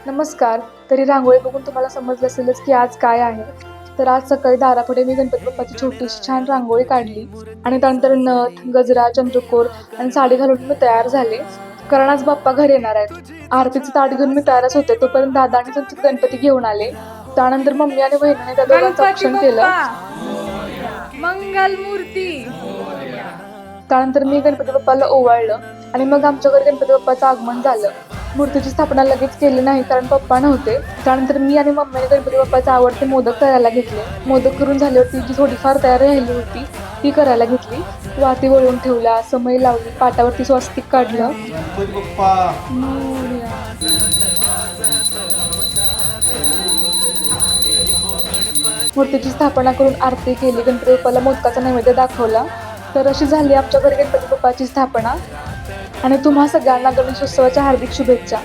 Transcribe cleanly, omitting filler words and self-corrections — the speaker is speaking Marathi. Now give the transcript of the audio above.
नमस्कार. तरी रांगोळी बघून तुम्हाला समजलं असेलच की आज काय आहे. तर आज सकाळी दारापुढे मी गणपती बाप्पाची छोटीशी छान रांगोळी काढली आणि त्यानंतर नथ, गजरा, चंद्रकोर आणि साडी घालून मी तयार झाले. कारण आज बाप्पा घरी येणार आहेत. आरतीचं ताट घेऊन मी तयारच होते. तोपर्यंत दादा आणि त्यांचे गणपती घेऊन आले. त्यानंतर मम्मी आणि बहिणीने त्या दोघांचं गणपती औक्षण केलं. बाप्पा मंगल मूर्ती. त्यानंतर मी गणपती बाप्पाला ओवाळलं आणि मग आमच्या घरी गणपती बाप्पाचं आगमन झालं. मूर्तीची स्थापना लगेच केली नाही कारण पप्पा नव्हते. त्यानंतर मी आणि मम्मीने गणपती बाप्पाचे आवडते मोदक करायला घेतले. मोदक करून झाल्यावरती जी थोडीफार तयार राहिली होती ती करायला घेतली. वाती वळून ठेवल्या, समय लावली, पाटावरती स्वस्तिक काढलं. गणपती बाप्पा मोरया. मूर्तीची स्थापना करून आरती केली. गणपती बाप्पाला मोदकाचा नैवेद्य दाखवला. तर अशी झाली आमच्या घरी गणपती बाप्पाची स्थापना. आणि तुम्हा सगळ्यांना गणेशोत्सवाच्या हार्दिक शुभेच्छा.